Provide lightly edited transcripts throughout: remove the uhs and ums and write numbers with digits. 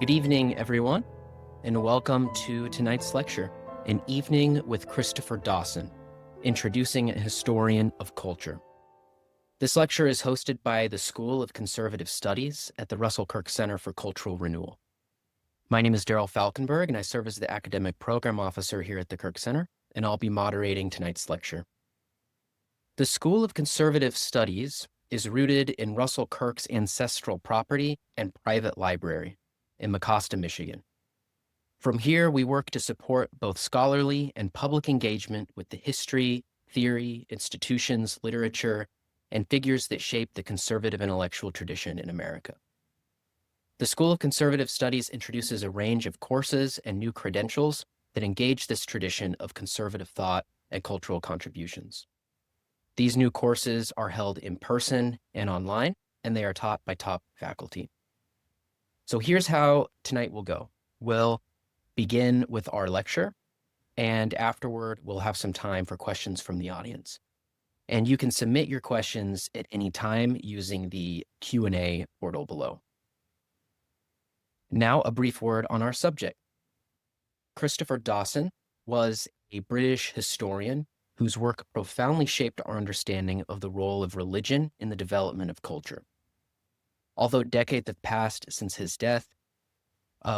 Good evening, everyone, and welcome to tonight's lecture, An Evening with Christopher Dawson, Introducing a Historian of Culture. This lecture is hosted by the School of Conservative Studies at the Russell Kirk Center for Cultural Renewal. My name is Daryl Falkenberg, and I serve as the Academic Program Officer here at the Kirk Center, and I'll be moderating tonight's lecture. The School of Conservative Studies is rooted in Russell Kirk's ancestral property and private library in Mecosta, Michigan. From here, we work to support both scholarly and public engagement with the history, theory, institutions, literature, and figures that shape the conservative intellectual tradition in America. The School of Conservative Studies introduces a range of courses and new credentials that engage this tradition of conservative thought and cultural contributions. These new courses are held in person and online, and they are taught by top faculty. So here's how tonight will go. We'll begin with our lecture, and afterward, we'll have some time for questions from the audience. And you can submit your questions at any time using the Q&A portal below. Now, a brief word on our subject. Christopher Dawson was a British historian whose work profoundly shaped our understanding of the role of religion in the development of culture. Although decades have passed since his death,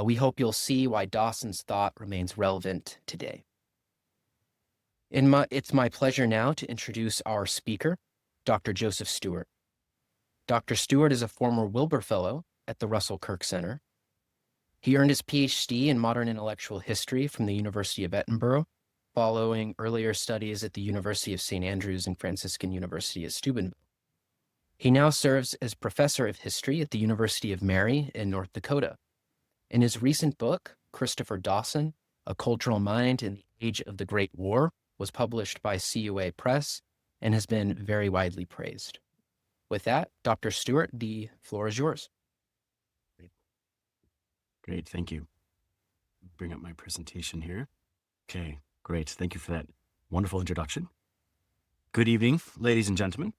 we hope you'll see why Dawson's thought remains relevant today. It's my pleasure now to introduce our speaker, Dr. Joseph Stuart. Dr. Stuart is a former Wilbur Fellow at the Russell Kirk Center. He earned his PhD in modern intellectual history from the University of Edinburgh, following earlier studies at the University of St. Andrews and Franciscan University at Steubenville. He now serves as professor of history at the University of Mary in North Dakota. In his recent book, Christopher Dawson, A Cultural Mind in the Age of the Great War, was published by CUA Press and has been very widely praised. With that, Dr. Stuart, the floor is yours. Great, thank you. Bring up my presentation here. Okay, great. Thank you for that wonderful introduction. Good evening, ladies and gentlemen.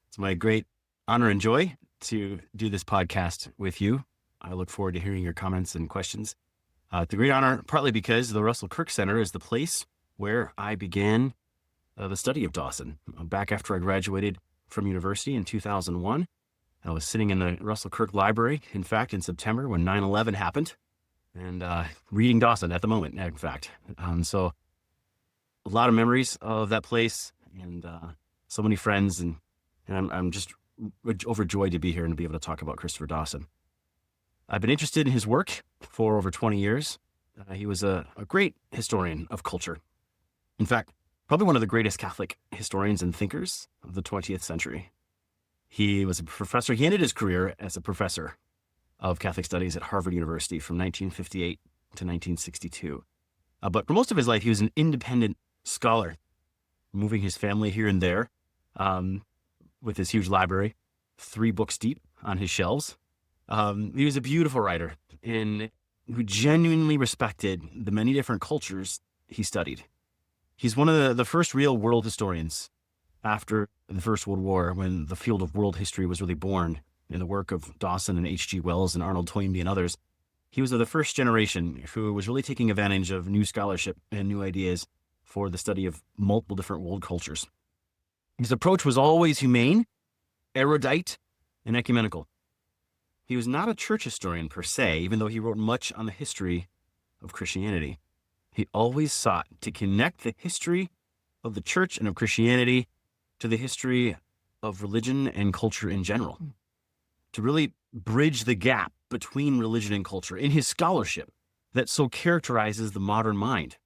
It's my great honor and joy to do this podcast with you. I look forward to hearing your comments and questions. It's a great honor, partly because the Russell Kirk Center is the place where I began the study of Dawson. Back after I graduated from university in 2001, I was sitting in the Russell Kirk Library, in fact, in September when 9/11 happened, and reading Dawson at the moment, in fact. So a lot of memories of that place and so many friends, and I'm just overjoyed to be here and to be able to talk about Christopher Dawson. I've been interested in his work for over 20 years. He was a great historian of culture. In fact, probably one of the greatest Catholic historians and thinkers of the 20th century. He was a professor. He ended his career as a professor of Catholic studies at Harvard University from 1958 to 1962. But for most of his life, he was an independent scholar, moving his family here and there with his huge library, 3 books deep on his shelves. He was a beautiful writer and who genuinely respected the many different cultures he studied. He's one of the first real world historians after the First World War, when the field of world history was really born in the work of Dawson and H.G. Wells and Arnold Toynbee and others. He was of the first generation who was really taking advantage of new scholarship and new ideas for the study of multiple different world cultures. His approach was always humane, erudite, and ecumenical. He was not a church historian per se, even though he wrote much on the history of Christianity. He always sought to connect the history of the church and of Christianity to the history of religion and culture in general, to really bridge the gap between religion and culture in his scholarship that so characterizes the modern mind.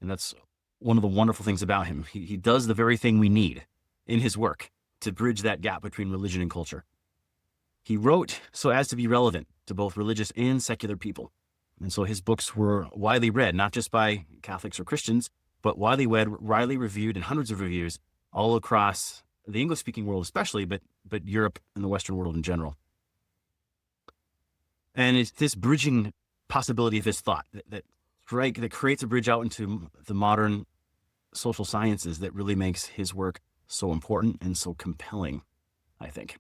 And that's one of the wonderful things about him. He does the very thing we need in his work to bridge that gap between religion and culture. He wrote so as to be relevant to both religious and secular people. And so his books were widely read, not just by Catholics or Christians, but widely reviewed in hundreds of reviews all across the English-speaking world especially, but Europe and the Western world in general. And it's this bridging possibility of his thought that creates a bridge out into the modern social sciences that really makes his work so important and so compelling, I think.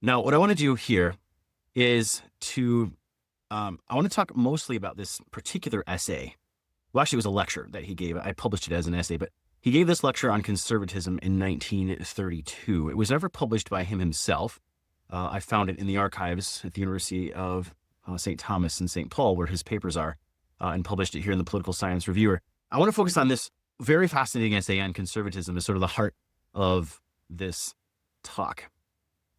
Now, what I want to do here is to, I want to talk mostly about this particular essay. Well, actually, it was a lecture that he gave. I published it as an essay, but he gave this lecture on conservatism in 1932. It was never published by him himself. I found it in the archives at the University of St. Thomas and St. Paul, where his papers are, and published it here in the Political Science Reviewer. I want to focus on this very fascinating essay on conservatism as sort of the heart of this talk.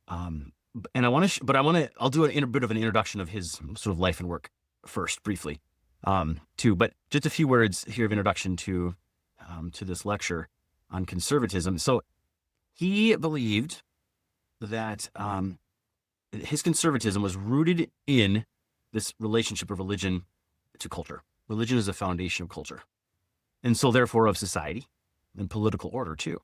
And I'll do a bit of an introduction of his sort of life and work first, briefly, too. But just a few words here of introduction to this lecture on conservatism. So he believed that his conservatism was rooted in this relationship of religion to culture. Religion is a foundation of culture, and so therefore of society and political order too.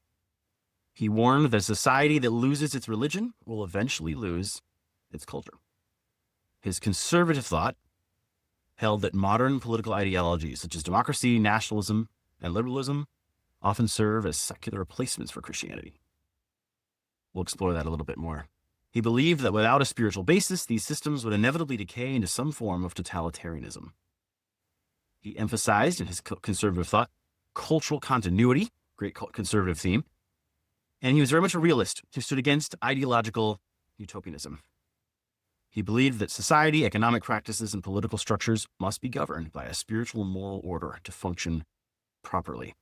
He warned that a society that loses its religion will eventually lose its culture. His conservative thought held that modern political ideologies such as democracy, nationalism, and liberalism often serve as secular replacements for Christianity. We'll explore that a little bit more. He believed that without a spiritual basis, these systems would inevitably decay into some form of totalitarianism. He emphasized in his conservative thought cultural continuity, great conservative theme, and he was very much a realist who stood against ideological utopianism. He believed that society, economic practices, and political structures must be governed by a spiritual and moral order to function properly.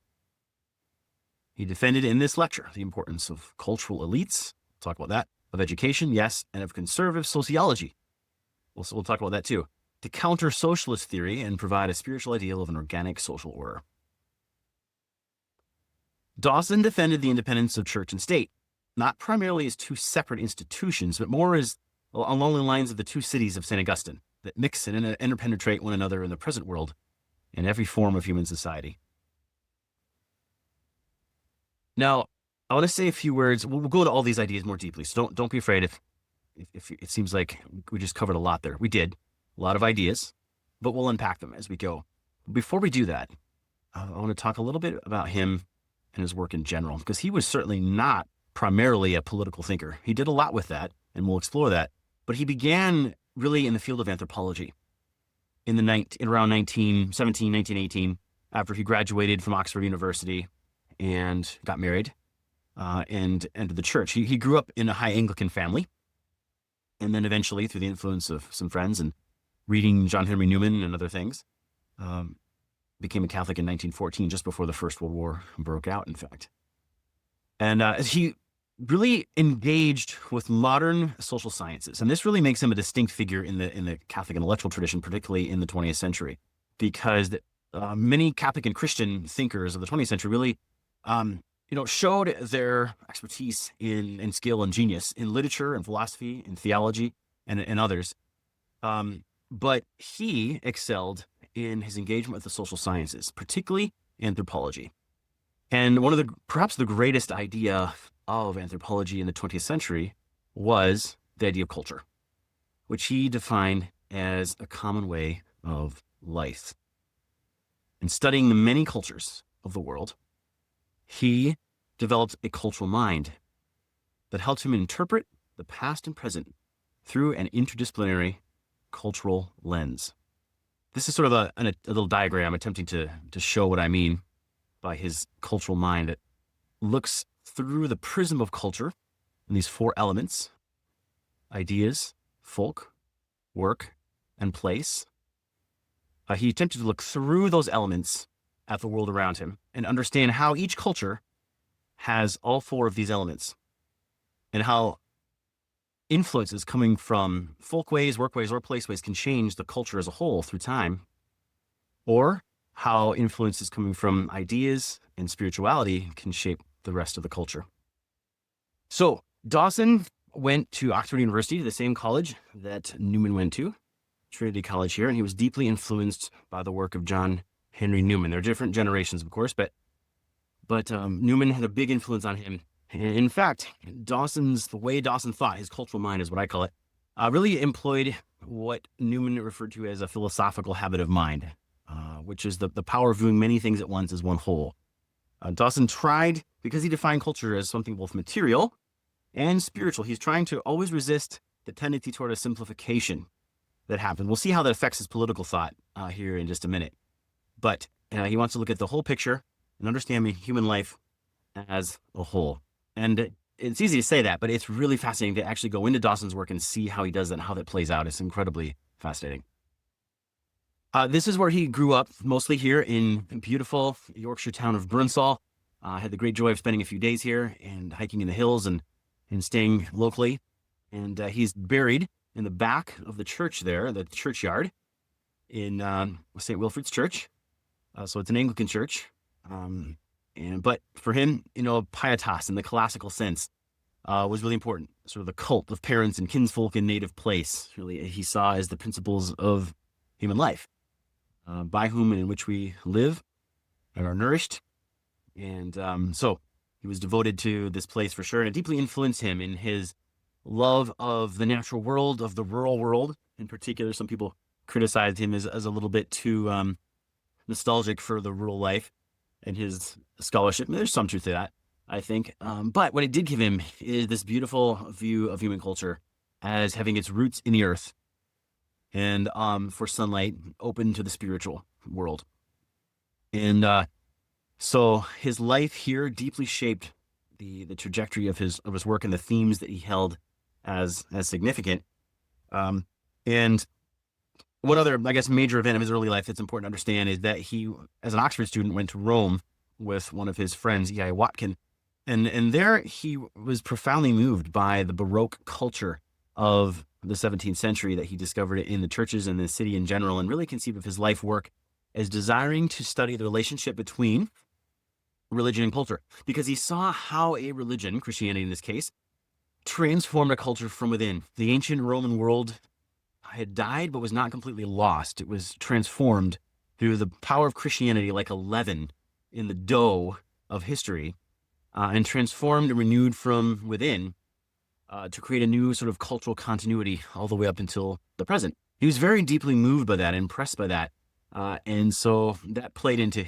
He defended in this lecture the importance of cultural elites, we'll talk about that, of education, yes, and of conservative sociology. We'll talk about that too, to counter socialist theory and provide a spiritual ideal of an organic social order. Dawson defended the independence of church and state, not primarily as two separate institutions, but more as along the lines of the two cities of St. Augustine that mix and interpenetrate one another in the present world in every form of human society. Now, I want to say a few words. We'll go to all these ideas more deeply, so don't be afraid if it seems like we just covered a lot there. We did, a lot of ideas, but we'll unpack them as we go. Before we do that, I want to talk a little bit about him and his work in general, because he was certainly not primarily a political thinker. He did a lot with that, and we'll explore that. But he began really in the field of anthropology in around 1917, 1918, after he graduated from Oxford University and got married and entered the church. He grew up in a high Anglican family, and then eventually, through the influence of some friends and reading John Henry Newman and other things, became a Catholic in 1914, just before the First World War broke out, in fact. And he really engaged with modern social sciences. And this really makes him a distinct figure in the Catholic intellectual tradition, particularly in the 20th century, because many Catholic and Christian thinkers of the 20th century really showed their expertise in skill and genius in literature and philosophy and theology and others. But he excelled in his engagement with the social sciences, particularly anthropology. And one of perhaps the greatest idea of anthropology in the 20th century was the idea of culture, which he defined as a common way of life. In studying the many cultures of the world, he developed a cultural mind that helped him interpret the past and present through an interdisciplinary cultural lens. This is sort of a little diagram attempting to show what I mean by his cultural mind. It looks through the prism of culture in these four elements: ideas, folk, work, and place. He attempted to look through those elements at the world around him and understand how each culture has all four of these elements, and how influences coming from folkways, workways, or placeways can change the culture as a whole through time, or how influences coming from ideas and spirituality can shape the rest of the culture. So Dawson went to Oxford University, the same college that Newman went to, Trinity College here, and he was deeply influenced by the work of John Henry Newman. There are different generations, of course, but Newman had a big influence on him. In fact, the way Dawson thought, his cultural mind is what I call it, really employed what Newman referred to as a philosophical habit of mind, which is the power of viewing many things at once as one whole. Dawson tried, because he defined culture as something both material and spiritual, he's trying to always resist the tendency toward a simplification that happened. We'll see how that affects his political thought here in just a minute. But he wants to look at the whole picture and understand human life as a whole. And it's easy to say that, but it's really fascinating to actually go into Dawson's work and see how he does that and how that plays out. It's incredibly fascinating. This is where he grew up, mostly here in beautiful Yorkshire town of Burnsall. I had the great joy of spending a few days here and hiking in the hills and staying locally. And he's buried in the back of the church there, the churchyard in St. Wilfrid's Church. So it's an Anglican church. But for him, pietas in the classical sense was really important. Sort of the cult of parents and kinsfolk and native place, really, he saw as the principles of human life, by whom and in which we live and are nourished. And so he was devoted to this place for sure. And it deeply influenced him in his love of the natural world, of the rural world in particular. Some people criticized him as a little bit too nostalgic for the rural life and his scholarship. There's some truth to that, I think. But what it did give him is this beautiful view of human culture as having its roots in the earth and for sunlight open to the spiritual world. And so his life here deeply shaped the trajectory of his work and the themes that he held as significant. And one other, I guess, major event of his early life that's important to understand is that he, as an Oxford student, went to Rome with one of his friends, E.I. Watkin. And there he was profoundly moved by the Baroque culture of the 17th century that he discovered in the churches and the city in general, and really conceived of his life work as desiring to study the relationship between religion and culture, because he saw how a religion, Christianity in this case, transformed a culture from within. The ancient Roman world had died but was not completely lost. It was transformed through the power of Christianity like a leaven in the dough of history, and transformed and renewed from within to create a new sort of cultural continuity all the way up until the present. He was very deeply moved by that, impressed by that. And so that played into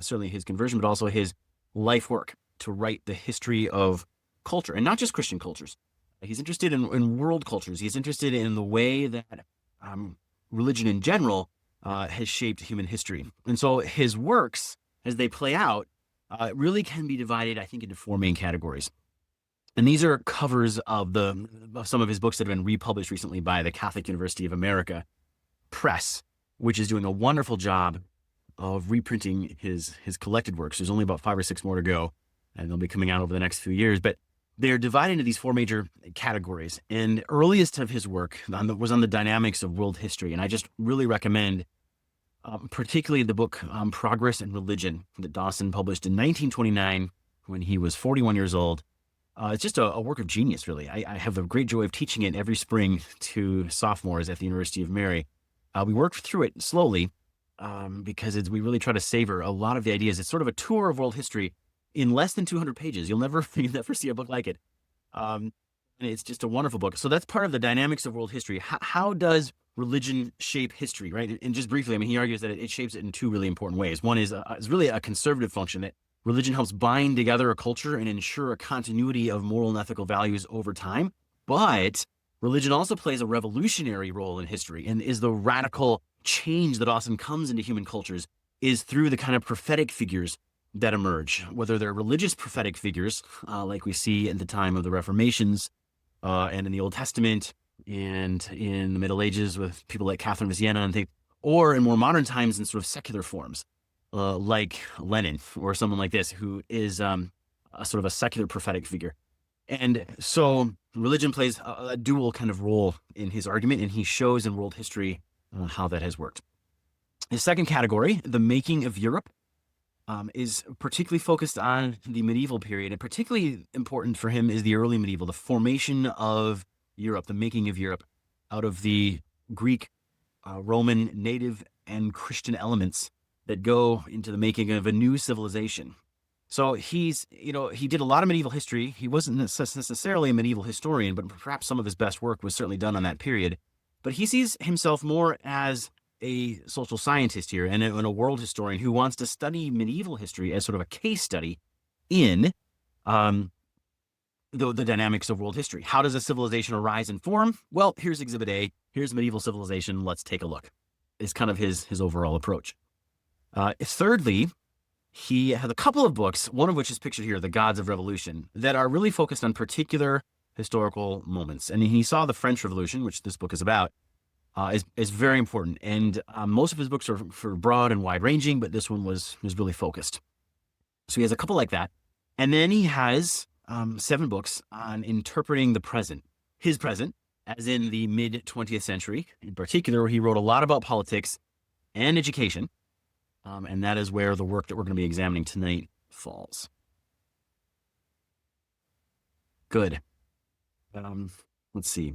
certainly his conversion, but also his life work to write the history of culture, and not just Christian cultures. He's interested in world cultures. He's interested in the way that religion in general has shaped human history. And so his works, as they play out, really can be divided, I think, into four main categories. And these are covers of some of his books that have been republished recently by the Catholic University of America Press, which is doing a wonderful job of reprinting his collected works. There's only about 5 or 6 more to go, and they'll be coming out over the next few years. But they're divided into these four major categories. And earliest of his work was on the dynamics of world history. And I just really recommend particularly the book Progress and Religion that Dawson published in 1929 when he was 41 years old. It's just a work of genius, really. I have the great joy of teaching it every spring to sophomores at the University of Mary. We worked through it slowly because we really try to savor a lot of the ideas. It's sort of a tour of world history in less than 200 pages. You'll never see a book like it. And it's just a wonderful book. So that's part of the dynamics of world history. How does religion shape history, right? And just briefly, I mean, he argues that it shapes it in two really important ways. One is really a conservative function, that religion helps bind together a culture and ensure a continuity of moral and ethical values over time. But religion also plays a revolutionary role in history, and is the radical change that often comes into human cultures is through the kind of prophetic figures that emerge, whether they're religious prophetic figures, like we see at the time of the Reformations, and in the Old Testament, and in the Middle Ages with people like Catherine of Siena and things, or in more modern times in sort of secular forms, like Lenin or someone like this, who is a sort of a secular prophetic figure. And so religion plays a dual kind of role in his argument, and he shows in world history how that has worked. His second category, the making of Europe, is particularly focused on the medieval period, and particularly important for him is the early medieval, the formation of Europe, the making of Europe out of the Greek, Roman, native, and Christian elements that go into the making of a new civilization. So he did a lot of medieval history. He wasn't necessarily a medieval historian, but perhaps some of his best work was certainly done on that period. But he sees himself more as a social scientist here and a world historian who wants to study medieval history as sort of a case study in the dynamics of world history. How does a civilization arise and form? Well, here's Exhibit A. Here's medieval civilization. Let's take a look. It's kind of his overall approach. Thirdly, he has a couple of books, one of which is pictured here, The Gods of Revolution, that are really focused on particular historical moments. And he saw the French Revolution, which this book is about, is very important. And most of his books are for broad and wide-ranging, but this one was really focused. So he has a couple like that. And then he has 7 books on interpreting the present, his present, as in the mid-20th century. In particular, he wrote a lot about politics and education. And that is where the work that we're going to be examining tonight falls. Good. Let's see.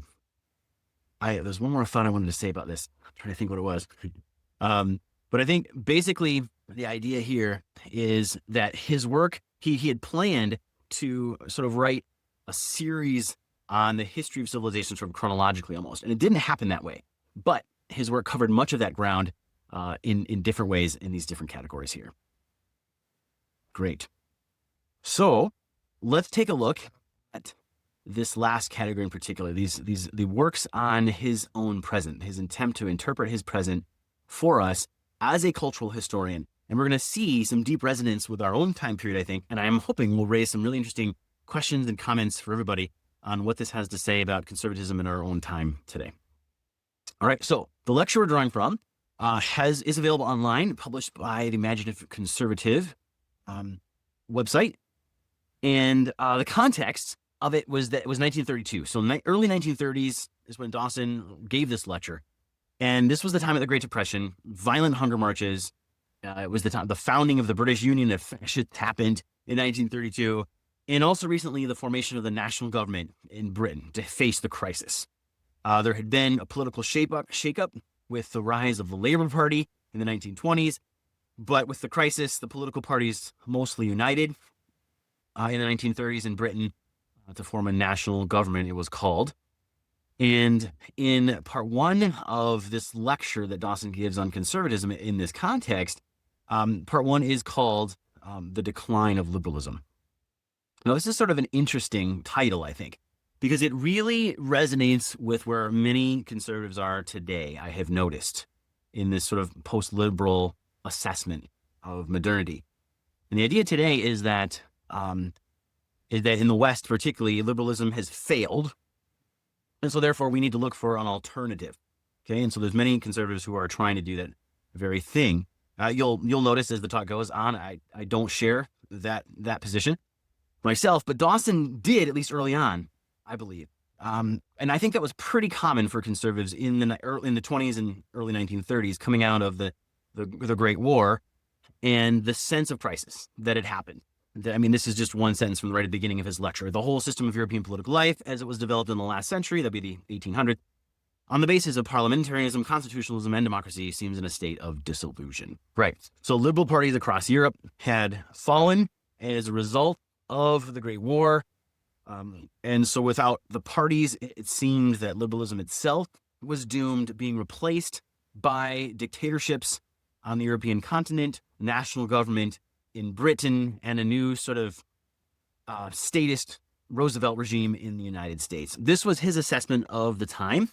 There's one more thought I wanted to say about this. I'm trying to think what it was. But I think basically the idea here is that his work, he had planned to sort of write a series on the history of civilization sort of chronologically almost. And it didn't happen that way. But his work covered much of that ground in different ways in these different categories here. Great. So let's take a look at this last category in particular, the works on his own present, his attempt to interpret his present for us as a cultural historian. And we're going to see some deep resonance with our own time period, I think. And I'm hoping we'll raise some really interesting questions and comments for everybody on what this has to say about conservatism in our own time today. All right, so the lecture we're drawing from is available online, published by the Imaginative Conservative website. And the context of it was that it was 1932. So early 1930s is when Dawson gave this lecture. And this was the time of the Great Depression, violent hunger marches. It was the time, the founding of the British Union of Fascists happened in 1932. And also recently, the formation of the national government in Britain to face the crisis. There had been a political shake-up with the rise of the Labour Party in the 1920s. But with the crisis, the political parties mostly united in the 1930s in Britain to form a national government, it was called. And in part 1 of this lecture that Dawson gives on conservatism in this context, part 1 is called The Decline of Liberalism. Now, this is sort of an interesting title, I think, because it really resonates with where many conservatives are today, I have noticed, in this sort of post-liberal assessment of modernity. And the idea today is that in the West, particularly, liberalism has failed. And so therefore we need to look for an alternative. Okay. And so there's many conservatives who are trying to do that very thing. You'll notice as the talk goes on, I don't share that position myself, but Dawson did, at least early on, I believe. And I think that was pretty common for conservatives in the 20s and early 1930s, coming out of the Great War and the sense of crisis that had happened. I mean, this is just one sentence from right at the beginning of his lecture. The whole system of European political life, as it was developed in the last century, that'd be the 1800s, on the basis of parliamentarianism, constitutionalism, and democracy, seems in a state of dissolution. Right. So liberal parties across Europe had fallen as a result of the Great War. And so without the parties, it seemed that liberalism itself was doomed to being replaced by dictatorships on the European continent, national government in Britain, and a new sort of statist Roosevelt regime in the United States. This was his assessment of the time.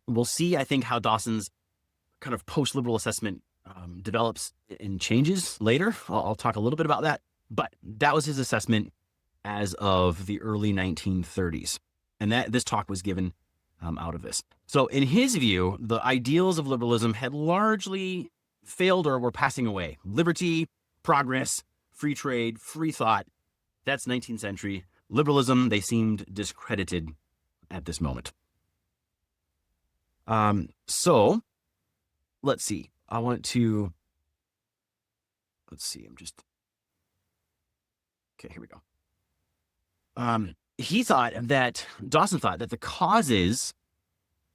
We'll see, I think, how Dawson's kind of post-liberal assessment develops and changes later. I'll talk a little bit about that. But that was his assessment as of the early 1930s. And this talk was given out of this. So in his view, the ideals of liberalism had largely failed or were passing away. Liberty, progress, free trade, free thought. That's 19th century. Liberalism, they seemed discredited at this moment. So let's see. Okay, here we go. Dawson thought that the causes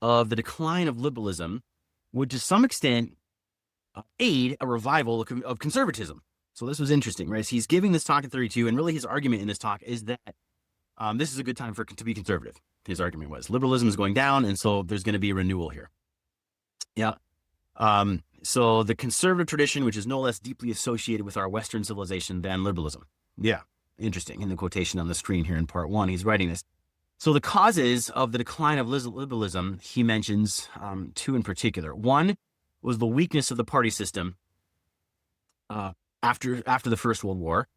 of the decline of liberalism would to some extent aid a revival of conservatism. So this was interesting, right? So he's giving this talk in 32, and really his argument in this talk is that this is a good time to be conservative. His argument was liberalism is going down, and so there's going to be a renewal here. Yeah. So the conservative tradition, which is no less deeply associated with our Western civilization than liberalism. Yeah. Interesting. In the quotation on the screen here in part 1, he's writing this. So the causes of the decline of liberalism, he mentions 2 in particular. One was the weakness of the party system after the First World War,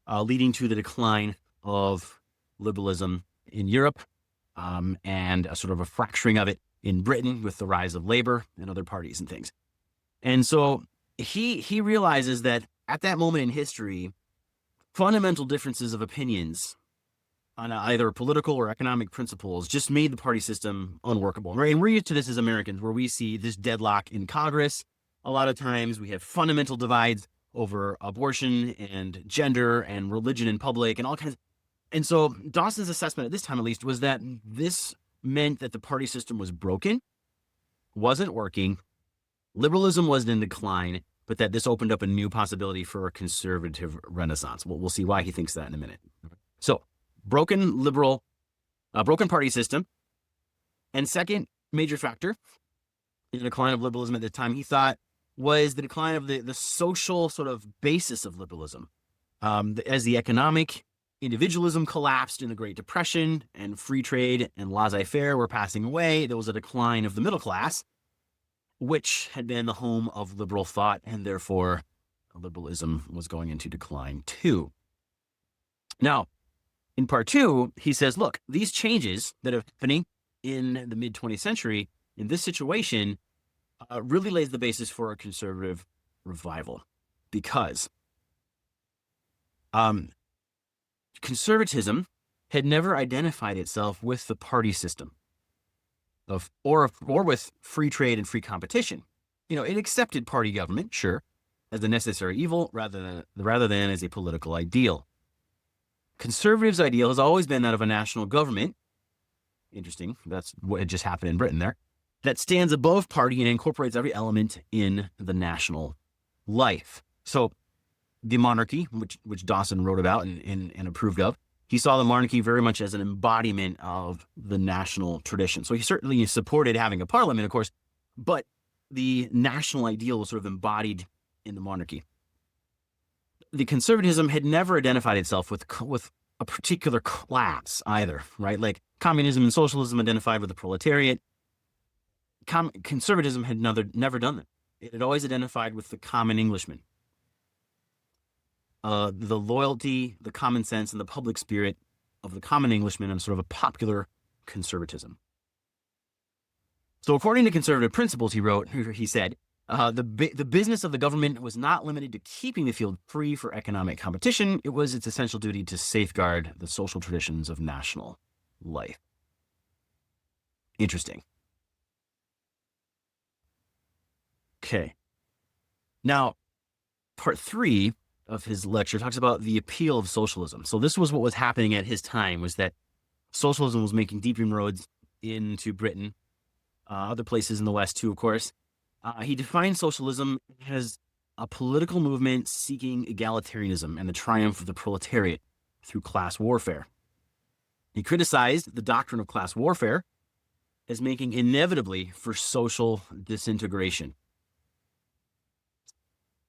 leading to the decline of liberalism in Europe and a sort of a fracturing of it in Britain with the rise of Labour and other parties and things. And so he realizes that at that moment in history, fundamental differences of opinions on either political or economic principles just made the party system unworkable. Right? And we're used to this as Americans, where we see this deadlock in Congress. A lot of times we have fundamental divides over abortion and gender and religion in public and all kinds. And so Dawson's assessment at this time, at least, was that this meant that the party system was broken, wasn't working, liberalism was in decline, but that this opened up a new possibility for a conservative renaissance. We'll see why he thinks that in a minute. So broken party system. And second major factor in the decline of liberalism at the time, he thought, was the decline of the social sort of basis of liberalism. As the economic individualism collapsed in the Great Depression and free trade and laissez-faire were passing away, there was a decline of the middle class, which had been the home of liberal thought, and therefore liberalism was going into decline too. Now, in part 2, he says, look, these changes that are happening in the mid-20th century, in this situation, really lays the basis for a conservative revival, because conservatism had never identified itself with the party system or with free trade and free competition. It accepted party government, sure, as a necessary evil rather than as a political ideal. Conservatives' ideal has always been that of a national government. Interesting. That's what had just happened in Britain there. That stands above party and incorporates every element in the national life. So the monarchy, which Dawson wrote about and approved of, he saw the monarchy very much as an embodiment of the national tradition. So he certainly supported having a parliament, of course, but the national ideal was sort of embodied in the monarchy. The conservatism had never identified itself with a particular class either, right? Like communism and socialism identified with the proletariat. Conservatism had never done that. It had always identified with the common Englishman. The loyalty, the common sense, and the public spirit of the common Englishman, and sort of a popular conservatism. So according to conservative principles, he said, the business of the government was not limited to keeping the field free for economic competition. It was its essential duty to safeguard the social traditions of national life. Interesting. Okay. Now, part 3 of his lecture talks about the appeal of socialism. So this was what was happening at his time, was that socialism was making deep inroads into Britain, other places in the West too, of course. He defined socialism as a political movement seeking egalitarianism and the triumph of the proletariat through class warfare. He criticized the doctrine of class warfare as making inevitably for social disintegration.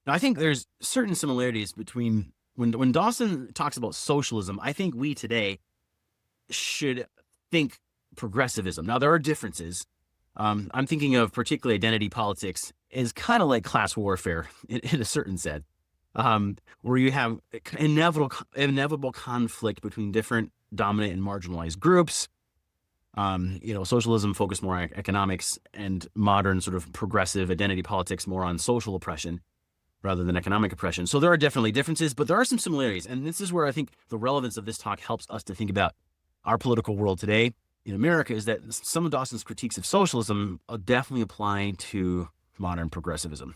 Now, I think there's certain similarities between when Dawson talks about socialism, I think we today should think progressivism. Now, there are differences. I'm thinking of particularly identity politics as kind of like class warfare in a certain sense, where you have inevitable conflict between different dominant and marginalized groups. Socialism focused more on economics, and modern sort of progressive identity politics more on social oppression rather than economic oppression. So there are definitely differences, but there are some similarities. And this is where I think the relevance of this talk helps us to think about our political world today in America, is that some of Dawson's critiques of socialism definitely apply to modern progressivism.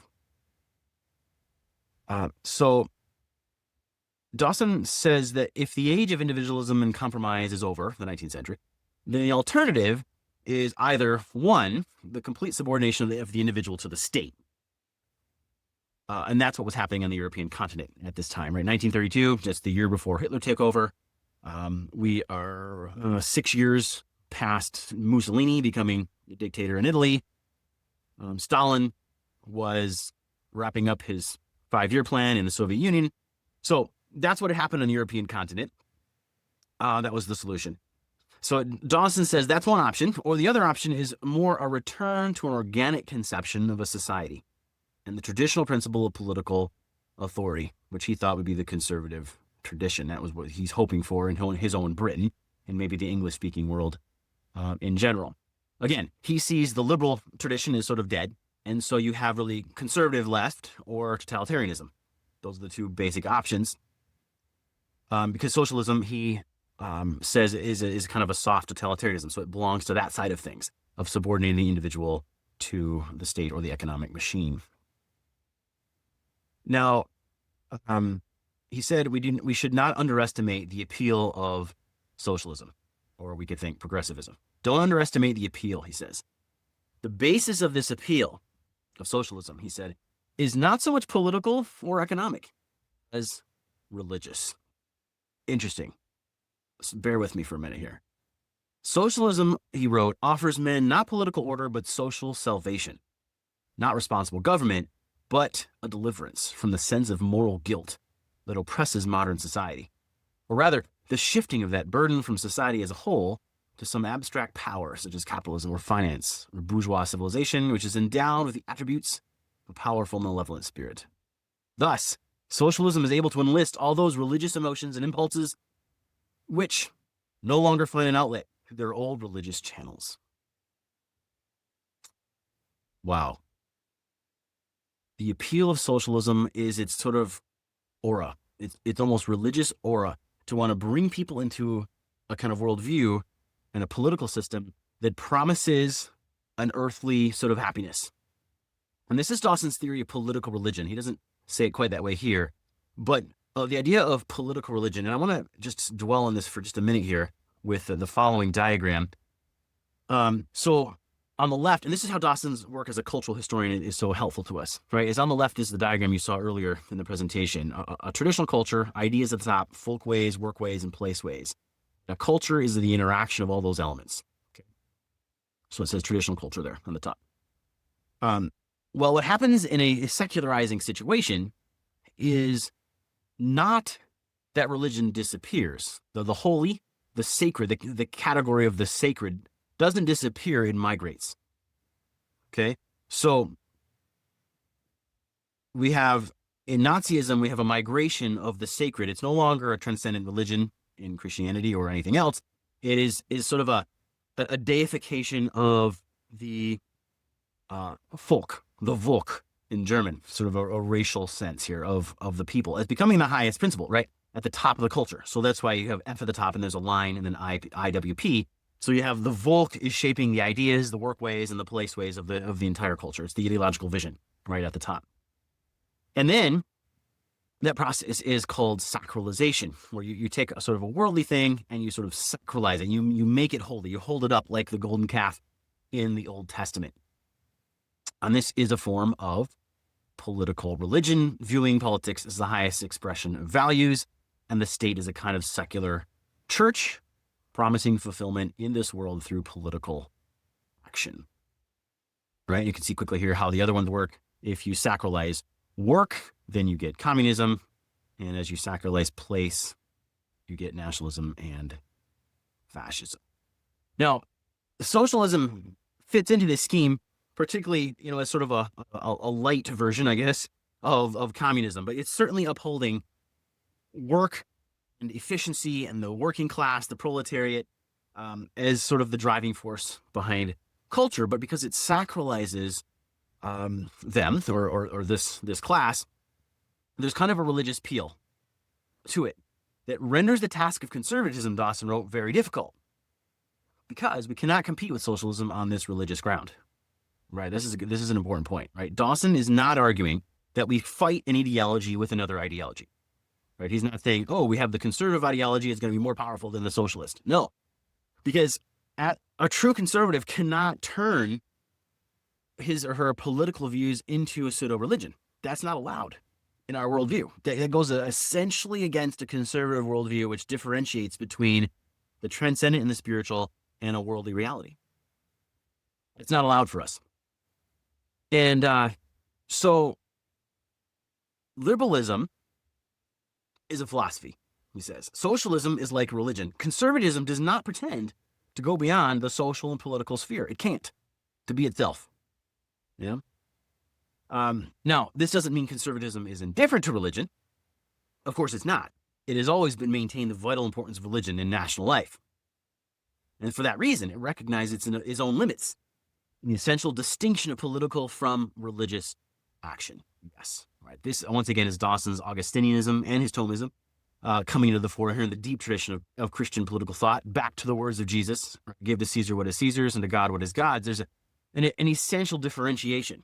So Dawson says that if the age of individualism and compromise is over, the 19th century, then the alternative is either, one, the complete subordination of the individual to the state. And that's what was happening on the European continent at this time, right? 1932, just the year before Hitler took over. We are 6 years past Mussolini becoming a dictator in Italy. Stalin was wrapping up his 5-year plan in the Soviet Union. So that's what had happened on the European continent. That was the solution. So Dawson says that's one option, or the other option is more a return to an organic conception of a society and the traditional principle of political authority, which he thought would be the conservative tradition. That was what he's hoping for in his own Britain and maybe the English-speaking world in general. Again, he sees the liberal tradition as sort of dead, and so you have really conservative left or totalitarianism. Those are the two basic options. Because socialism, he says, is kind of a soft totalitarianism, so it belongs to that side of things, of subordinating the individual to the state or the economic machine. Now, he said we should not underestimate the appeal of socialism, or we could think progressivism. Don't underestimate the appeal, he says. The basis of this appeal of socialism, he said, is not so much political or economic as religious. Interesting. So bear with me for a minute here. Socialism, he wrote, offers men not political order, but social salvation. Not responsible government, but a deliverance from the sense of moral guilt that oppresses modern society. Or rather, the shifting of that burden from society as a whole to some abstract power, such as capitalism or finance, or bourgeois civilization, which is endowed with the attributes of a powerful, malevolent spirit. Thus, socialism is able to enlist all those religious emotions and impulses which no longer find an outlet through their old religious channels. Wow. The appeal of socialism is its sort of aura. It's almost religious aura to want to bring people into a kind of worldview and a political system that promises an earthly sort of happiness. And this is Dawson's theory of political religion. He doesn't say it quite that way here, but the idea of political religion, and I want to just dwell on this for just a minute here with the following diagram. So on the left, and this is how Dawson's work as a cultural historian is so helpful to us, right? Is on the left is the diagram you saw earlier in the presentation. A traditional culture, ideas at the top, folk ways, work ways, and place ways. Now, culture is the interaction of all those elements. Okay. So it says traditional culture there on the top. Well, what happens in a secularizing situation is not that religion disappears. The holy, the sacred, the category of the sacred doesn't disappear, it migrates. Okay? So we have, in Nazism, we have a migration of the sacred. It's no longer a transcendent religion in Christianity or anything else. It is sort of a deification of the Volk, the Volk in German, sort of a racial sense here of the people as becoming the highest principle, right? At the top of the culture. So that's why you have F at the top and there's a line and then IWP. So you have the Volk is shaping the ideas, the work ways, and the place ways of the entire culture. It's the ideological vision right at the top. And then that process is called sacralization, where you take a sort of a worldly thing and you sort of sacralize it. You make it holy. You hold it up like the golden calf in the Old Testament. And this is a form of political religion, viewing politics as the highest expression of values, and the state as a kind of secular church, promising fulfillment in this world through political action. Right? You can see quickly here how the other ones work. If you sacralize work, then you get communism. And as you sacralize place, you get nationalism and fascism. Now, socialism fits into this scheme, particularly, as sort of a light version, I guess, of communism. But it's certainly upholding work and efficiency and the working class, the proletariat, as sort of the driving force behind culture. But because it sacralizes them or this class, there's kind of a religious appeal to it that renders the task of conservatism, Dawson wrote, very difficult, because we cannot compete with socialism on this religious ground. Right, this is an important point. Right, Dawson is not arguing that we fight an ideology with another ideology. Right, he's not saying, oh, we have the conservative ideology, it's going to be more powerful than the socialist. No, because a true conservative cannot turn his or her political views into a pseudo-religion. That's not allowed in our worldview. That goes essentially against a conservative worldview, which differentiates between the transcendent and the spiritual and a worldly reality. It's not allowed for us. And so liberalism is a philosophy, he says. Socialism is like religion. Conservatism does not pretend to go beyond the social and political sphere. It can't, to be itself. Yeah. Now, this doesn't mean conservatism is indifferent to religion. Of course, it's not. It has always been maintained the vital importance of religion in national life. And for that reason, it recognizes its own limits, the essential distinction of political from religious action. Yes. Right. This, once again, is Dawson's Augustinianism and his Thomism coming into the fore here in the deep tradition of Christian political thought, back to the words of Jesus, give to Caesar what is Caesar's and to God what is God's. There's an essential differentiation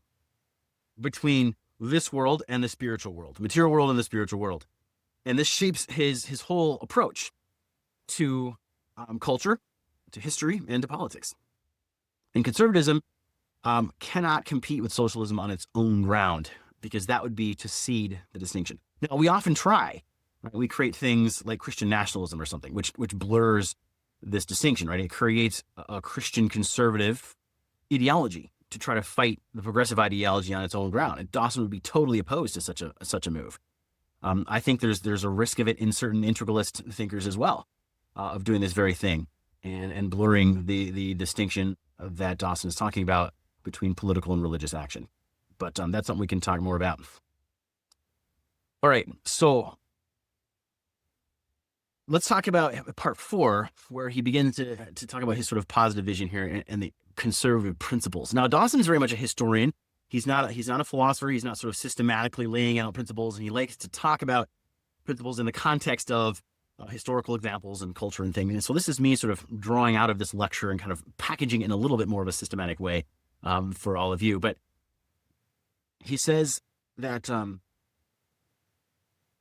between this world and the spiritual world, the material world and the spiritual world. And this shapes his whole approach to culture, to history, and to politics. And conservatism cannot compete with socialism on its own ground, because that would be to cede the distinction. Now, we often try. Right? We create things like Christian nationalism or something, which blurs this distinction, right? It creates a Christian conservative ideology to try to fight the progressive ideology on its own ground. And Dawson would be totally opposed to such a move. I think there's a risk of it in certain integralist thinkers as well, of doing this very thing and blurring the distinction that Dawson is talking about between political and religious action. But that's something we can talk more about. All right, so let's talk about part 4, where he begins to talk about his sort of positive vision here and the conservative principles. Now, Dawson is very much a historian. He's not a philosopher. He's not sort of systematically laying out principles, and he likes to talk about principles in the context of historical examples and culture and things. And so this is me sort of drawing out of this lecture and kind of packaging it in a little bit more of a systematic way for all of you. But he says that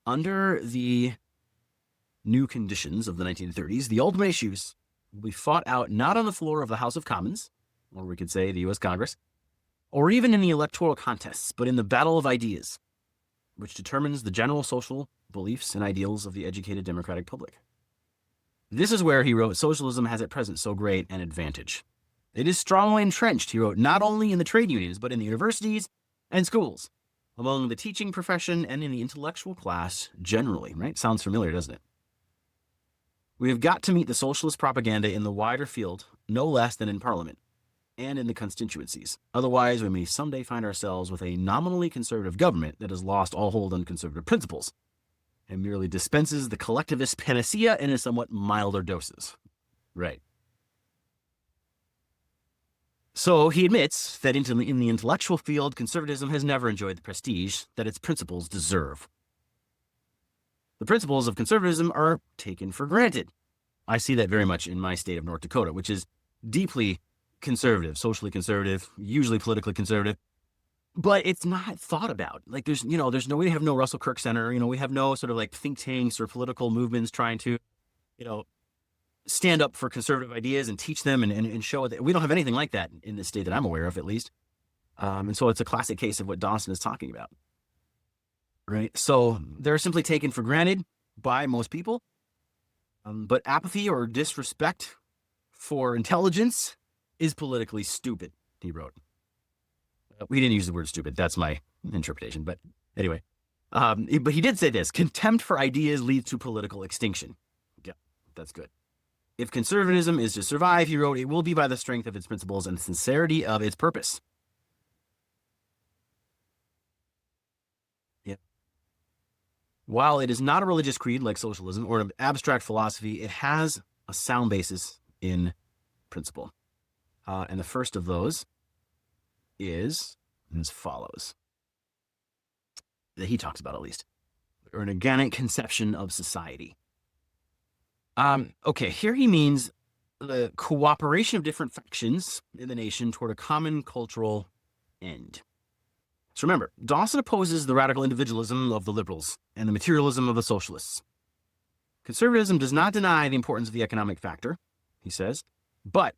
under the new conditions of the 1930s, the ultimate issues will be fought out not on the floor of the House of Commons, or we could say the U.S. Congress, or even in the electoral contests, but in the battle of ideas, which determines the general social beliefs and ideals of the educated democratic public. This is where, he wrote, socialism has at present so great an advantage. It is strongly entrenched, he wrote, not only in the trade unions, but in the universities and schools, among the teaching profession and in the intellectual class generally, right? Sounds familiar, doesn't it? We have got to meet the socialist propaganda in the wider field, no less than in Parliament and in the constituencies. Otherwise, we may someday find ourselves with a nominally conservative government that has lost all hold on conservative principles and merely dispenses the collectivist panacea in a somewhat milder doses. Right. So he admits that in the intellectual field, conservatism has never enjoyed the prestige that its principles deserve. The principles of conservatism are taken for granted. I see that very much in my state of North Dakota, which is deeply conservative, socially conservative, usually politically conservative, but it's not thought about. Like we have no Russell Kirk Center, we have no sort of like think tanks or political movements trying to, stand up for conservative ideas and teach them and show that we don't have anything like that in the state that I'm aware of, at least. And so it's a classic case of what Dawson is talking about. Right. So they're simply taken for granted by most people. But apathy or disrespect for intelligence is politically stupid, he wrote. We didn't use the word stupid. That's my interpretation. But anyway, but he did say this: contempt for ideas leads to political extinction. Yeah, that's good. If conservatism is to survive, he wrote, it will be by the strength of its principles and the sincerity of its purpose. Yeah. While it is not a religious creed like socialism or an abstract philosophy, it has a sound basis in principle. And the first of those is as follows, that he talks about at least, or an organic conception of society. Okay, here he means the cooperation of different factions in the nation toward a common cultural end. So remember, Dawson opposes the radical individualism of the liberals and the materialism of the socialists. Conservatism does not deny the importance of the economic factor, he says, but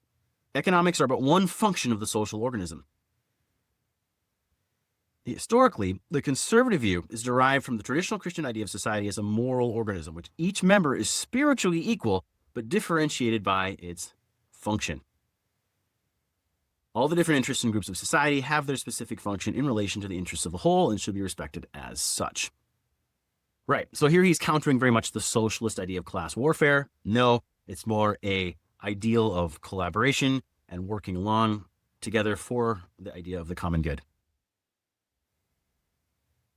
economics are but one function of the social organism. Historically, the conservative view is derived from the traditional Christian idea of society as a moral organism, which each member is spiritually equal, but differentiated by its function. All the different interests and groups of society have their specific function in relation to the interests of the whole and should be respected as such. Right. So here he's countering very much the socialist idea of class warfare. No, it's more a ideal of collaboration and working along together for the idea of the common good.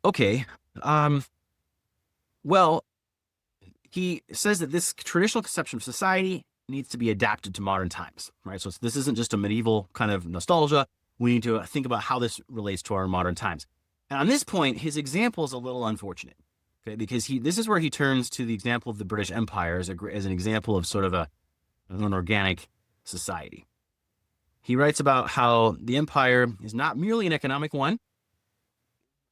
Okay. Well, he says that this traditional conception of society needs to be adapted to modern times, right? So this isn't just a medieval kind of nostalgia. We need to think about how this relates to our modern times. And on this point, his example is a little unfortunate, okay? Because this is where he turns to the example of the British Empire as an example of sort of an organic society. He writes about how the empire is not merely an economic one.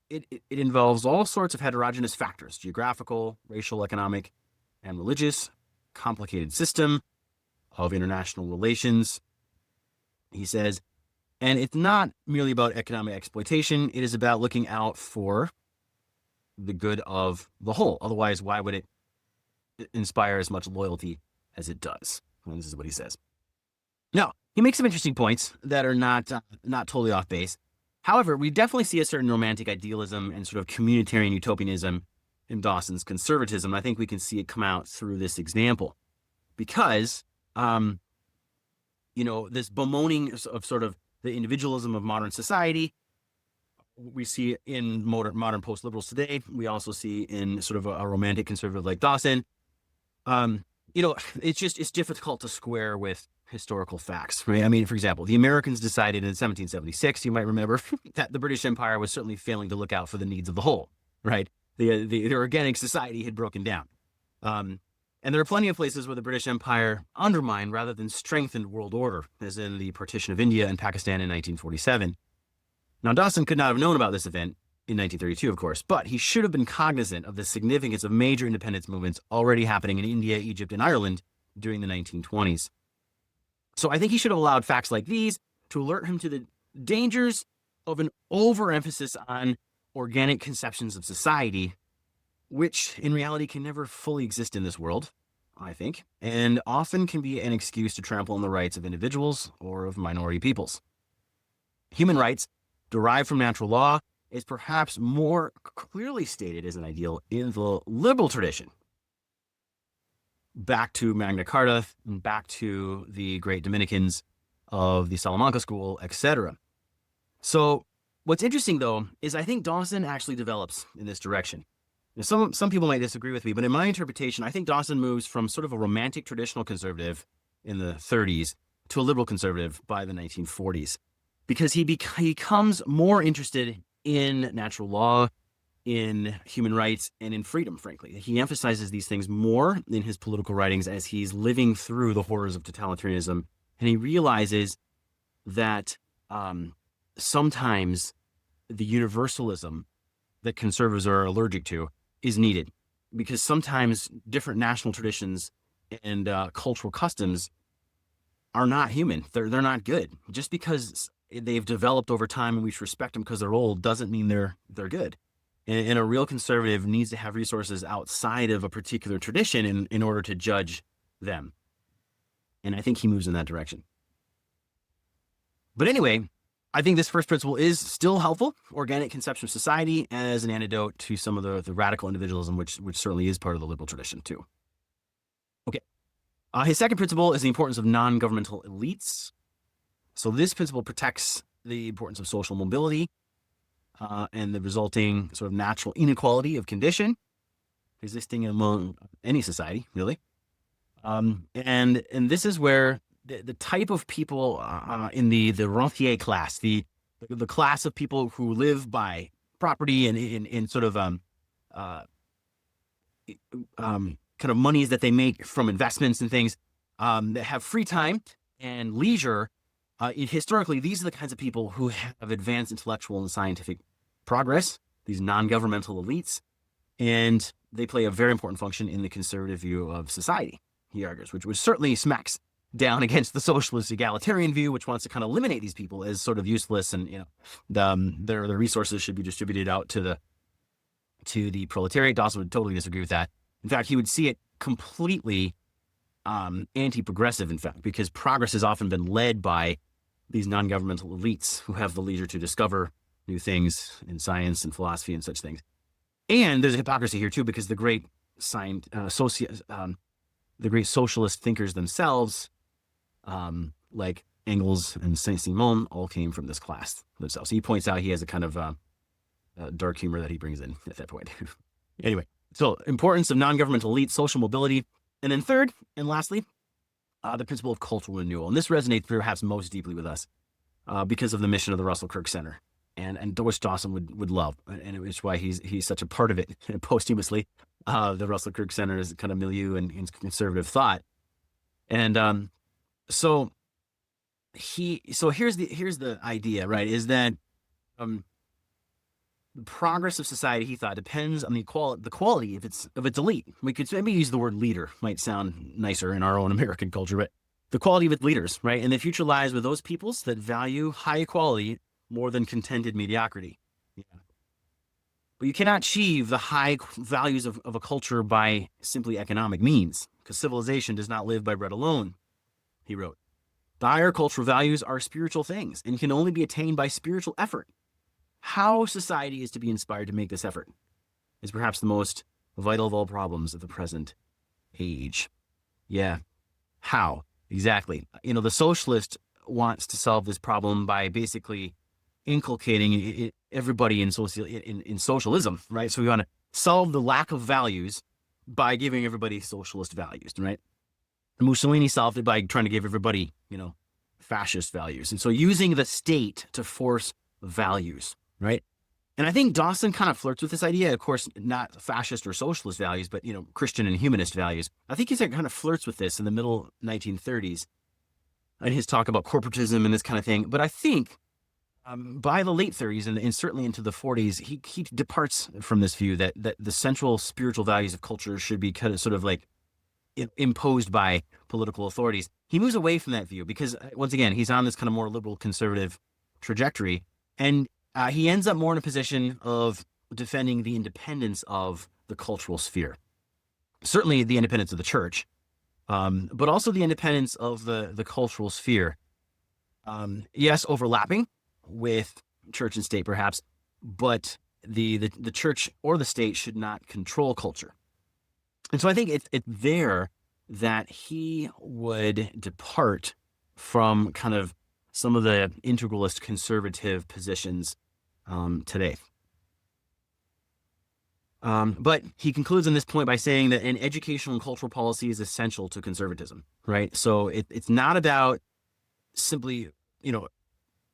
It involves all sorts of heterogeneous factors: geographical, racial, economic, and religious, complicated system of international relations. He says, and it's not merely about economic exploitation. It is about looking out for the good of the whole. Otherwise, why would it inspire as much loyalty as it does? And this is what he says. Now, he makes some interesting points that are not totally off base. However, we definitely see a certain romantic idealism and sort of communitarian utopianism in Dawson's Conservatism. I think we can see it come out through this example because, this bemoaning of sort of the individualism of modern society, we see in modern post-liberals today. We also see in sort of a romantic conservative like Dawson. It's difficult to square with historical facts, right? I mean, for example, the Americans decided in 1776, you might remember, that the British Empire was certainly failing to look out for the needs of the whole, right? The organic society had broken down. And there are plenty of places where the British Empire undermined rather than strengthened world order, as in the partition of India and Pakistan in 1947. Now, Dawson could not have known about this event in 1932, of course, but he should have been cognizant of the significance of major independence movements already happening in India, Egypt, and Ireland during the 1920s. So I think he should have allowed facts like these to alert him to the dangers of an overemphasis on organic conceptions of society, which in reality can never fully exist in this world, I think, and often can be an excuse to trample on the rights of individuals or of minority peoples. Human rights, derived from natural law, is perhaps more clearly stated as an ideal in the liberal tradition. Back to Magna Carta, and back to the great Dominicans of the Salamanca school, etc. So what's interesting, though, is I think Dawson actually develops in this direction. Now, some people might disagree with me, but in my interpretation, I think Dawson moves from sort of a romantic traditional conservative in the 30s to a liberal conservative by the 1940s, because he becomes more interested in natural law, in human rights, and in freedom, frankly. He emphasizes these things more in his political writings as he's living through the horrors of totalitarianism. And he realizes that sometimes the universalism that conservatives are allergic to is needed, because sometimes different national traditions and cultural customs are not human. They're not good. Just because they've developed over time and we should respect them because they're old doesn't mean they're good. And a real conservative needs to have resources outside of a particular tradition in order to judge them. And I think he moves in that direction. But anyway, I think this first principle is still helpful. Organic conception of society as an antidote to some of the radical individualism, which certainly is part of the liberal tradition too. Okay. His second principle is the importance of non-governmental elites. So this principle protects the importance of social mobility and the resulting sort of natural inequality of condition existing among any society, really. And this is where the type of people in the rentier class, the class of people who live by property and in sort of kind of monies that they make from investments and things, that have free time and leisure. Historically, these are the kinds of people who have advanced intellectual and scientific progress, these non-governmental elites, and they play a very important function in the conservative view of society, he argues, which certainly smacks down against the socialist egalitarian view, which wants to kind of eliminate these people as sort of useless, and their resources should be distributed out to the proletariat. Dawson would totally disagree with that. In fact, he would see it completely anti-progressive, in fact, because progress has often been led by these non-governmental elites who have the leisure to discover new things in science and philosophy and such things. And there's a hypocrisy here too, because the great socialist thinkers themselves, like Engels and Saint-Simon, all came from this class themselves. So he points out he has a kind of dark humor that he brings in at that point. Anyway, so importance of non-governmental elites, social mobility, and then third and lastly, the principle of cultural renewal. And this resonates perhaps most deeply with us because of the mission of the Russell Kirk Center, and which Dawson would love, and it's why he's such a part of it posthumously. The Russell Kirk Center is kind of milieu and conservative thought, and so here's the idea, right? Is that the progress of society, he thought, depends on the quality of its elite. We could maybe use the word leader, might sound nicer in our own American culture, but the quality of its leaders, right? And the future lies with those peoples that value high equality more than contented mediocrity. Yeah. But you cannot achieve the high values of a culture by simply economic means, because civilization does not live by bread alone, he wrote. The higher cultural values are spiritual things and can only be attained by spiritual effort. How society is to be inspired to make this effort is perhaps the most vital of all problems of the present age. Yeah. How? Exactly. The socialist wants to solve this problem by basically inculcating everybody in socialism, right? So we want to solve the lack of values by giving everybody socialist values, right? Mussolini solved it by trying to give everybody, fascist values. And so using the state to force values, right? And I think Dawson kind of flirts with this idea, of course, not fascist or socialist values, but, Christian and humanist values. I think he kind of flirts with this in the middle 1930s and his talk about corporatism and this kind of thing. But I think by the late 30s and certainly into the 40s, he departs from this view that the central spiritual values of culture should be kind of sort of like imposed by political authorities. He moves away from that view because, once again, he's on this kind of more liberal conservative trajectory. And he ends up more in a position of defending the independence of the cultural sphere. Certainly the independence of the church, but also the independence of the cultural sphere. Yes, overlapping with church and state perhaps, but the church or the state should not control culture. And so I think it's there that he would depart from kind of some of the integralist conservative positions today. But he concludes on this point by saying that an educational and cultural policy is essential to conservatism, right? So it's not about simply,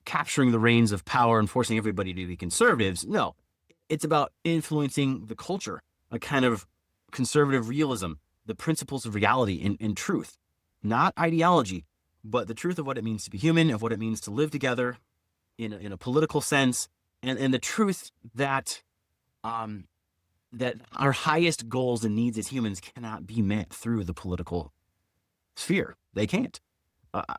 capturing the reins of power and forcing everybody to be conservatives. No, it's about influencing the culture, a kind of conservative realism, the principles of reality and truth, not ideology, but the truth of what it means to be human, of what it means to live together in a political sense, and the truth that that our highest goals and needs as humans cannot be met through the political sphere. They can't.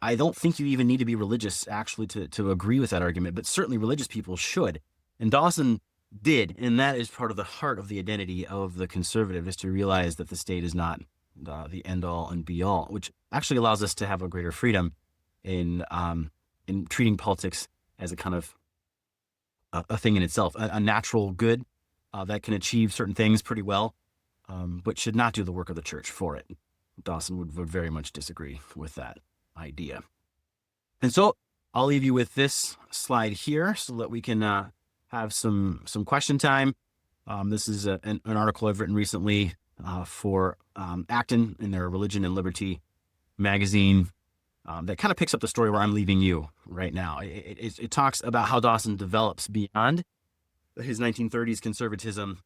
I don't think you even need to be religious actually to agree with that argument, but certainly religious people should. And Dawson did, and that is part of the heart of the identity of the conservative, is to realize that the state is not the end all and be all, which actually allows us to have a greater freedom in treating politics as a kind of a thing in itself, a natural good that can achieve certain things pretty well, but should not do the work of the church for it. Dawson would very much disagree with that idea. And so I'll leave you with this slide here so that we can have some question time. This is an article I've written recently for Acton in their Religion and Liberty magazine that kind of picks up the story where I'm leaving you right now. It talks about how Dawson develops beyond his 1930s conservatism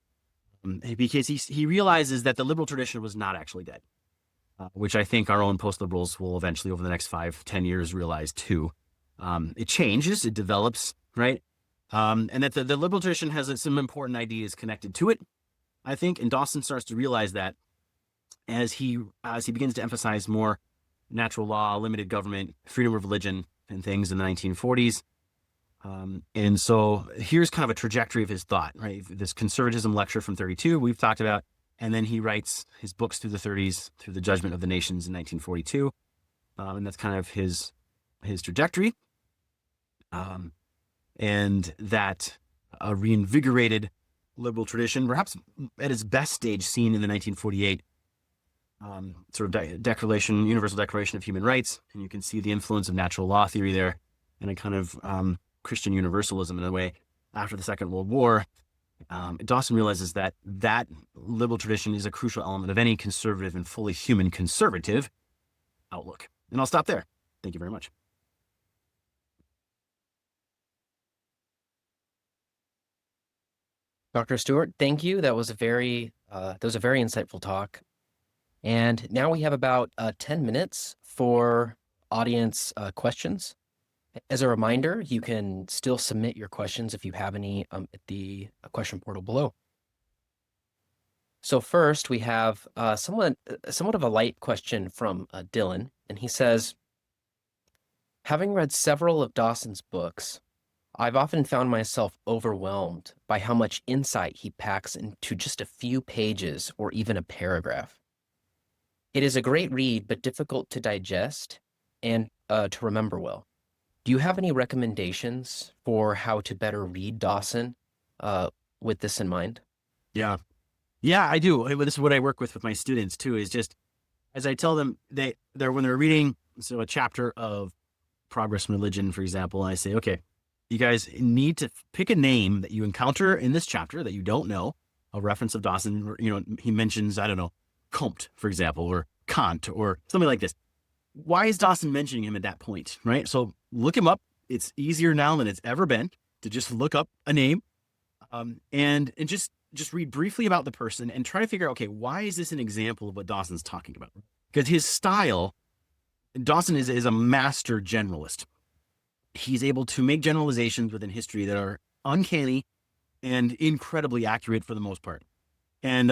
because he realizes that the liberal tradition was not actually dead, which I think our own post-liberals will eventually over the next 5-10 years realize too. It changes, it develops, right? And that the liberal tradition has some important ideas connected to it, I think. And Dawson starts to realize that as he begins to emphasize more natural law, limited government, freedom of religion, and things in the 1940s. And so here's kind of a trajectory of his thought, right? This conservatism lecture from 32 we've talked about, and then he writes his books through the 30s, through the Judgment of the Nations in 1942, and that's kind of his trajectory. And that reinvigorated liberal tradition, perhaps at its best stage seen in the 1948 sort of declaration, Universal Declaration of Human Rights. And you can see the influence of natural law theory there and a kind of Christian universalism in a way after the Second World War. Dawson realizes that that liberal tradition is a crucial element of any conservative and fully human conservative outlook. And I'll stop there. Thank you very much. Dr. Stuart, thank you. That was a very insightful talk. And now we have about 10 minutes for audience questions. As a reminder, you can still submit your questions if you have any at the question portal below. So first, we have somewhat of a light question from Dylan, and he says, having read several of Dawson's books, I've often found myself overwhelmed by how much insight he packs into just a few pages or even a paragraph. It is a great read, but difficult to digest and to remember well. Do you have any recommendations for how to better read Dawson with this in mind? Yeah, I do. This is what I work with my students too, is just as I tell them, when they're reading a chapter of Progress in Religion, for example, I say, okay, you guys need to pick a name that you encounter in this chapter that you don't know, a reference of Dawson. He mentions, I don't know, Comte, for example, or Kant, or something like this. Why is Dawson mentioning him at that point, right? So look him up. It's easier now than it's ever been to just look up a name and just read briefly about the person and try to figure out, okay, why is this an example of what Dawson's talking about? Because his style, Dawson is a master generalist. He's able to make generalizations within history that are uncanny and incredibly accurate for the most part. And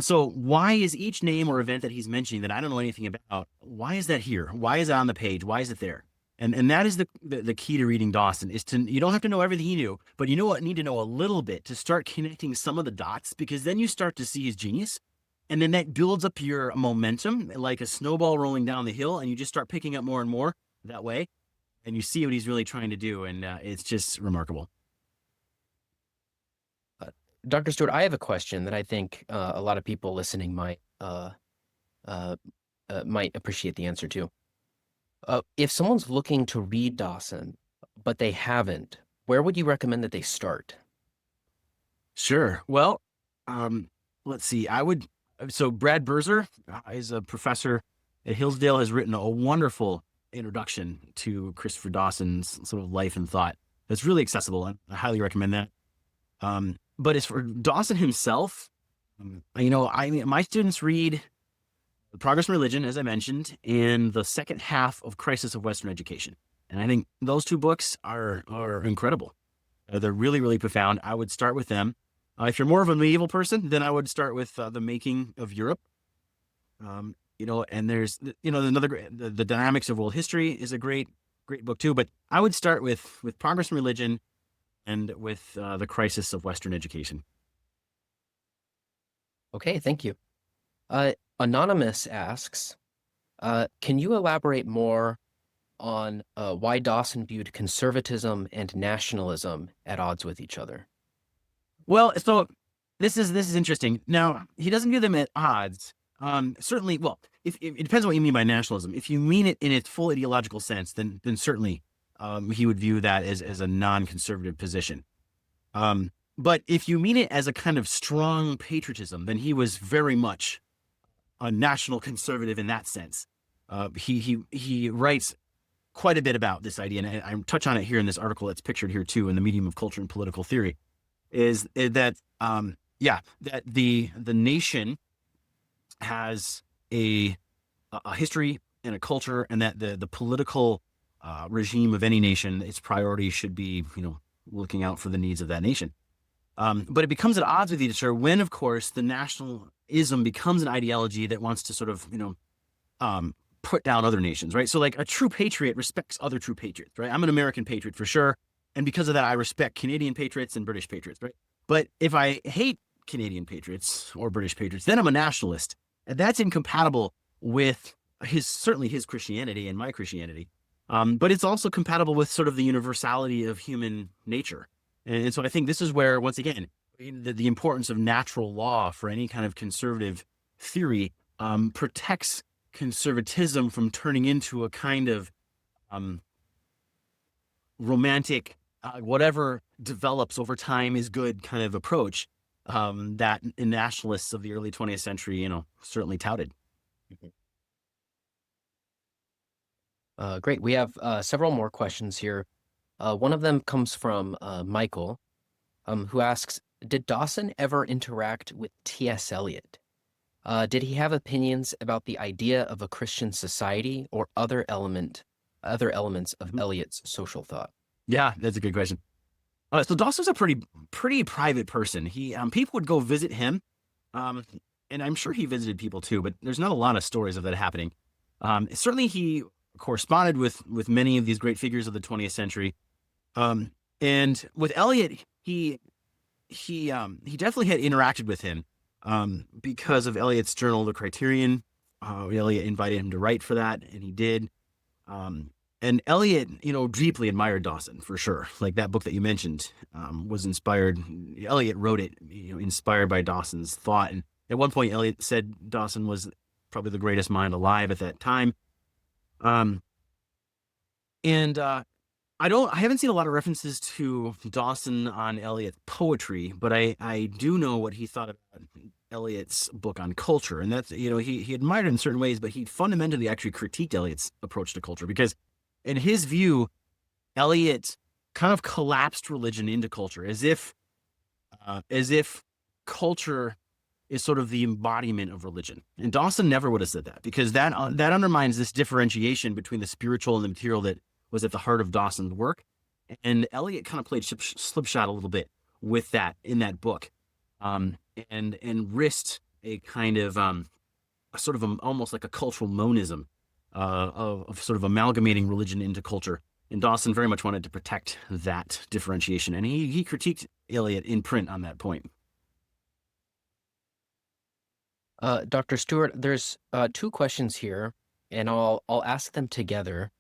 so why is each name or event that he's mentioning that I don't know anything about, why is that here? Why is it on the page? Why is it there? And that is the key to reading Dawson, is you don't have to know everything he knew, but you need to know a little bit to start connecting some of the dots, because then you start to see his genius. And then that builds up your momentum like a snowball rolling down the hill, and you just start picking up more and more that way. And you see what he's really trying to do, and it's just remarkable. Dr. Stewart, I have a question that I think a lot of people listening might appreciate the answer to. If someone's looking to read Dawson, but they haven't, where would you recommend that they start? Sure. Well, let's see. So Brad Berzer is a professor at Hillsdale, has written a wonderful introduction to Christopher Dawson's sort of life and thought. That's really accessible. I highly recommend that. But as for Dawson himself, my students read Progress in Religion, as I mentioned, and the second half of Crisis of Western Education. And I think those two books are incredible. They're really, really profound. I would start with them. If you're more of a medieval person, then I would start with The Making of Europe. And there's, the Dynamics of World History is a great book too. But I would start with Progress in Religion and with The Crisis of Western Education. Okay, thank you. Anonymous asks, can you elaborate more on why Dawson viewed conservatism and nationalism at odds with each other? Well, so this is interesting. Now, he doesn't view them at odds. Certainly, well, if it depends on what you mean by nationalism. If you mean it in its full ideological sense, then certainly he would view that as a non-conservative position. But if you mean it as a kind of strong patriotism, then he was very much a national conservative in that sense. He writes quite a bit about this idea, and I touch on it here in this article that's pictured here too in the Medium of Culture and Political Theory, is that that the nation has a history and a culture, and that the political regime of any nation, its priority should be looking out for the needs of that nation. But it becomes at odds with each other when, of course, the nationalism becomes an ideology that wants to sort of put down other nations, right? So like a true patriot respects other true patriots, right? I'm an American patriot for sure. And because of that, I respect Canadian patriots and British patriots, right? But if I hate Canadian patriots or British patriots, then I'm a nationalist. And that's incompatible with certainly his Christianity and my Christianity. But it's also compatible with sort of the universality of human nature. And so I think this is where, once again, the importance of natural law for any kind of conservative theory protects conservatism from turning into a kind of romantic, whatever develops over time is good kind of approach that nationalists of the early 20th century, certainly touted. Great. We have several more questions here. One of them comes from Michael, who asks, did Dawson ever interact with T.S. Eliot? Did he have opinions about the idea of a Christian society or other elements of Eliot's social thought? Yeah, that's a good question. So Dawson's a pretty private person. He people would go visit him, and I'm sure he visited people too, but there's not a lot of stories of that happening. Certainly, he corresponded with many of these great figures of the 20th century, and with Eliot, he definitely had interacted with him because of Eliot's journal, The Criterion. Eliot invited him to write for that, and he did. And Eliot, deeply admired Dawson for sure. Like that book that you mentioned was inspired. Eliot wrote it, inspired by Dawson's thought. And at one point, Eliot said Dawson was probably the greatest mind alive at that time. I haven't seen a lot of references to Dawson on Eliot's poetry, but I do know what he thought about Eliot's book on culture. And that's, he admired it in certain ways, but he fundamentally actually critiqued Eliot's approach to culture because in his view, Eliot kind of collapsed religion into culture as if culture is sort of the embodiment of religion. And Dawson never would have said that because that undermines this differentiation between the spiritual and the material that was at the heart of Dawson's work. And Eliot kind of played slipshod a little bit with that in that book, and risked a kind of almost like a cultural monism of sort of amalgamating religion into culture. And Dawson very much wanted to protect that differentiation, and he critiqued Eliot in print on that point. Dr. Stuart, there's two questions here, and I'll ask them together.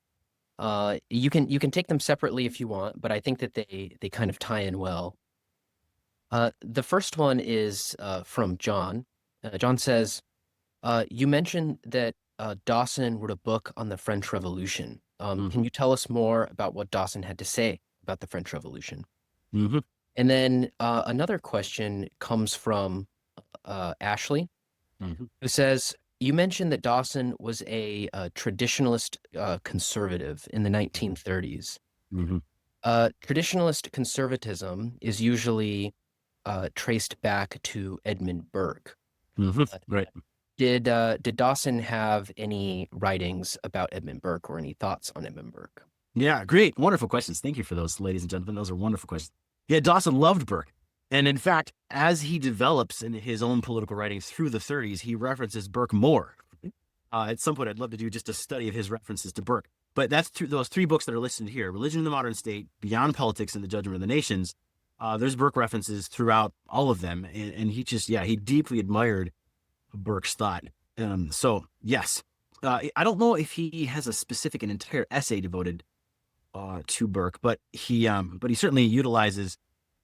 You can take them separately if you want, but I think that they kind of tie in well. The first one is from John. John says, you mentioned that Dawson wrote a book on the French Revolution. Can you tell us more about what Dawson had to say about the French Revolution? Mm-hmm. And then another question comes from Ashley, who says, you mentioned that Dawson was a traditionalist conservative in the 1930s. Traditionalist conservatism is usually traced back to Edmund Burke. Right. Did Dawson have any writings about Edmund Burke or any thoughts on Edmund Burke? Yeah, great. Wonderful questions. Thank you for those, ladies and gentlemen. Those are wonderful questions. Yeah, Dawson loved Burke. And in fact, as he develops in his own political writings through the 30s, he references Burke more. At some point, I'd love to do just a study of his references to Burke. But that's those three books that are listed here, Religion in the Modern State, Beyond Politics and the Judgment of the Nations. There's Burke references throughout all of them. And he deeply admired Burke's thought. So, yes. I don't know if he has a specific and entire essay devoted to Burke, but he certainly utilizes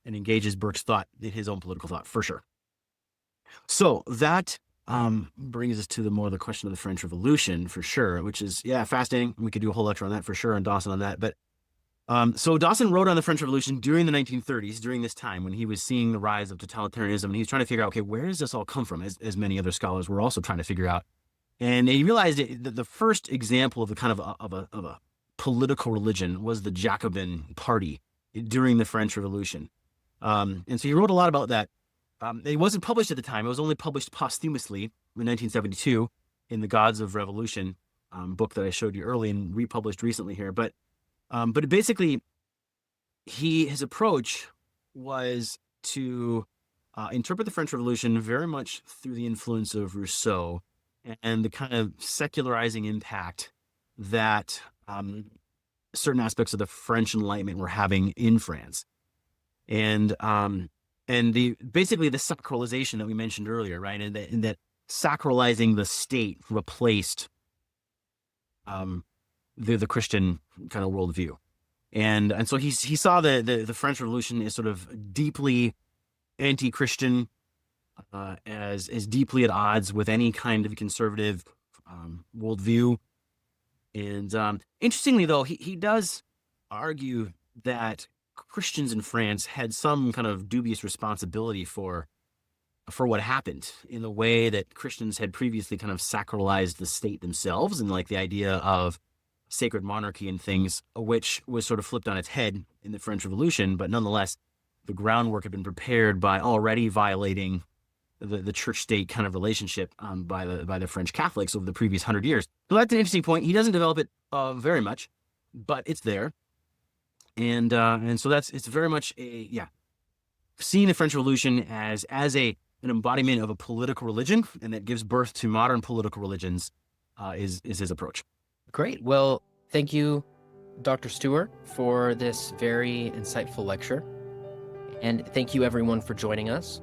and engages Burke's thought in his own political thought, for sure. So that brings us to the question of the French Revolution, for sure, which is, fascinating. We could do a whole lecture on that for sure, and Dawson on that. But so Dawson wrote on the French Revolution during the 1930s, during this time when he was seeing the rise of totalitarianism, and he was trying to figure out, okay, where does this all come from, as many other scholars were also trying to figure out. And he realized that the first example of a kind of a political religion was the Jacobin Party during the French Revolution. And so he wrote a lot about that. It wasn't published at the time. It was only published posthumously in 1972 in the Gods of Revolution book that I showed you early and republished recently here. But basically, his approach was to interpret the French Revolution very much through the influence of Rousseau and the kind of secularizing impact that certain aspects of the French Enlightenment were having in France. And basically the sacralization that we mentioned earlier, right? And that sacralizing the state replaced the Christian kind of worldview. And so he saw the French Revolution as sort of deeply anti-Christian, as deeply at odds with any kind of conservative worldview. And interestingly, though, he does argue that Christians in France had some kind of dubious responsibility for what happened, in the way that Christians had previously kind of sacralized the state themselves, and like the idea of sacred monarchy and things, which was sort of flipped on its head in the French Revolution. But nonetheless, the groundwork had been prepared by already violating the church-state kind of relationship by the French Catholics over the previous 100 years. So that's an interesting point. He doesn't develop it very much, but it's there, and so it's very much seeing the French Revolution as an embodiment of a political religion, and that gives birth to modern political religions, is his approach. Great. Well, thank you, Dr. Stuart, for this very insightful lecture. And thank you, everyone, for joining us.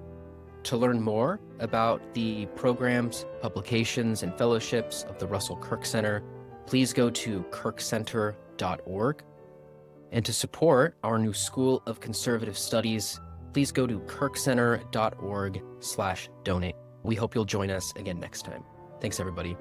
To learn more about the programs, publications, and fellowships of the Russell Kirk Center, please go to kirkcenter.org. And to support our new School of Conservative Studies, please go to kirkcenter.org/donate. We hope you'll join us again next time. Thanks, everybody.